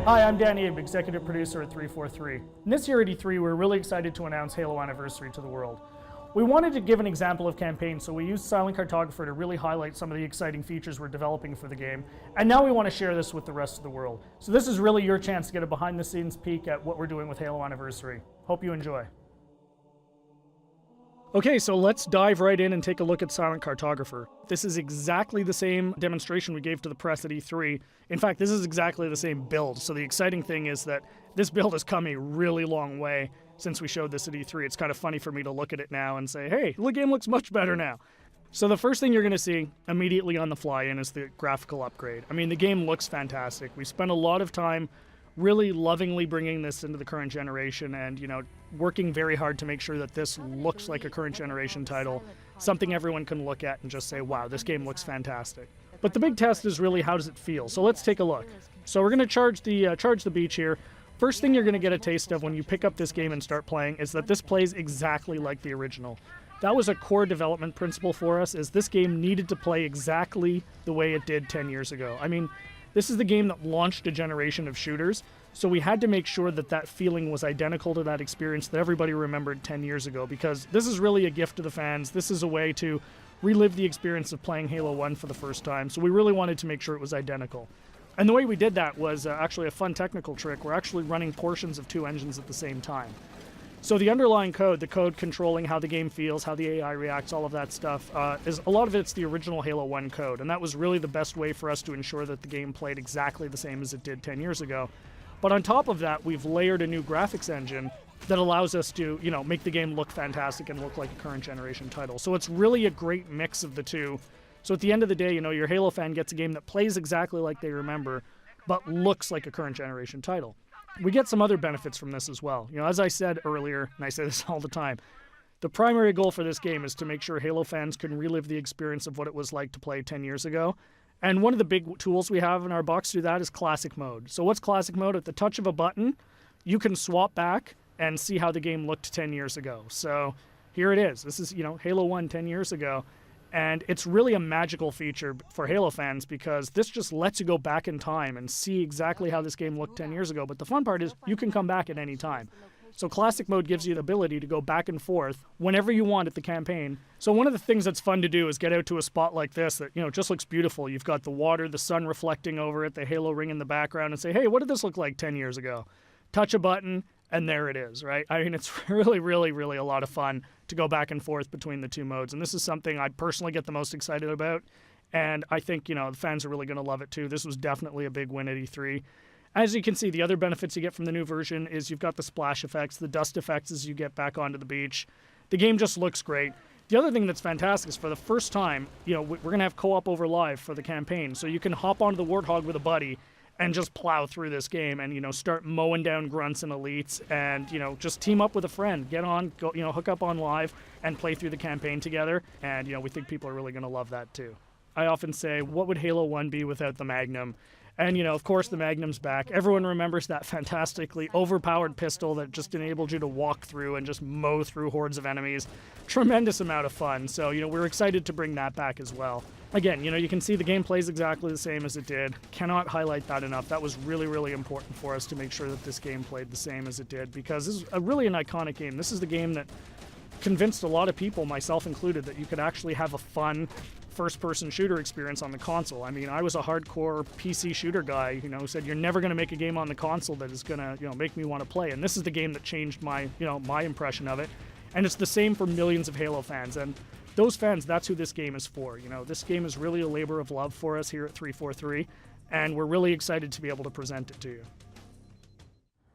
Hi, I'm Danny Abe, executive producer at 343. And this year at E3, we're really excited to announce Halo Anniversary to the world. We wanted to give an example of campaign, so we used Silent Cartographer to really highlight some of the exciting features we're developing for the game. And now we want to share this with the rest of the world. So this is really your chance to get a behind-the-scenes peek at what we're doing with Halo Anniversary. Hope you enjoy. Okay, so let's dive right in and take a look at Silent Cartographer. This is exactly the same demonstration we gave to the press at E3. In fact, this is exactly the same build. So the exciting thing is that this build has come a really long way since we showed this at E3. It's kind of funny for me to look at it now and say, hey, the game looks much better now. So the first thing you're going to see immediately on the fly-in is the graphical upgrade. I mean, the game looks fantastic. We spent a lot of time really lovingly bringing this into the current generation and, working very hard to make sure that this looks like a current generation title, something everyone can look at and just say, wow, this game looks fantastic. But the big test is really, how does it feel? So let's take a look. So we're going to charge the beach here. First thing you're going to get a taste of when you pick up this game and start playing is that this plays exactly like the original. That was a core development principle for us, is this game needed to play exactly the way it did 10 years ago. I mean, this is the game that launched a generation of shooters, so we had to make sure that that feeling was identical to that experience that everybody remembered 10 years ago, because this is really a gift to the fans. This is a way to relive the experience of playing Halo 1 for the first time, so we really wanted to make sure it was identical. And the way we did that was actually a fun technical trick. We're actually running portions of two engines at the same time. So the underlying code, the code controlling how the game feels, how the AI reacts, all of that stuff, is a lot of it's the original Halo 1 code, and that was really the best way for us to ensure that the game played exactly the same as it did 10 years ago. But on top of that, we've layered a new graphics engine that allows us to, make the game look fantastic and look like a current generation title. So it's really a great mix of the two. So at the end of the day, your Halo fan gets a game that plays exactly like they remember, but looks like a current generation title. We get some other benefits from this as well. As I said earlier, and I say this all the time, the primary goal for this game is to make sure Halo fans can relive the experience of what it was like to play 10 years ago. And one of the big tools we have in our box to do that is Classic Mode. So what's Classic Mode? At the touch of a button, you can swap back and see how the game looked 10 years ago. So here it is. This is, Halo 1 10 years ago. And it's really a magical feature for Halo fans, because this just lets you go back in time and see exactly how this game looked 10 years ago. But the fun part is you can come back at any time. So Classic Mode gives you the ability to go back and forth whenever you want at the campaign. So one of the things that's fun to do is get out to a spot like this that, just looks beautiful. You've got the water, the sun reflecting over it, the Halo ring in the background, and say, hey, what did this look like 10 years ago? Touch a button, and there it is, right? I mean, it's really, really, really a lot of fun to go back and forth between the two modes. And this is something I personally get the most excited about. And I think, the fans are really going to love it too. This was definitely a big win at E3. As you can see, the other benefits you get from the new version is you've got the splash effects, the dust effects as you get back onto the beach. The game just looks great. The other thing that's fantastic is, for the first time, we're going to have co-op over live for the campaign. So you can hop onto the Warthog with a buddy and just plow through this game and, start mowing down grunts and elites and, just team up with a friend. Get on, go, hook up on live and play through the campaign together. And, we think people are really going to love that too. I often say, what would Halo 1 be without the Magnum? And, of course, the Magnum's back. Everyone remembers that fantastically overpowered pistol that just enabled you to walk through and just mow through hordes of enemies. Tremendous amount of fun. So, we're excited to bring that back as well. Again, you can see the game plays exactly the same as it did. Cannot highlight that enough. That was really, really important for us to make sure that this game played the same as it did, because this is really an iconic game. This is the game that convinced a lot of people, myself included, that you could actually have a fun first-person shooter experience on the console. I mean, I was a hardcore PC shooter guy, who said, you're never going to make a game on the console that is going to, make me want to play. And this is the game that changed my, my impression of it. And it's the same for millions of Halo fans. And those fans, that's who this game is for. This game is really a labor of love for us here at 343, and we're really excited to be able to present it to you.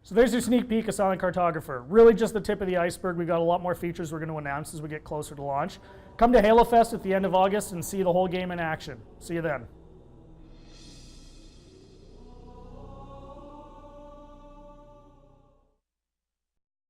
So there's your sneak peek of Silent Cartographer. Really just the tip of the iceberg. We've got a lot more features we're going to announce as we get closer to launch. Come to Halo Fest at the end of August and see the whole game in action. See you then.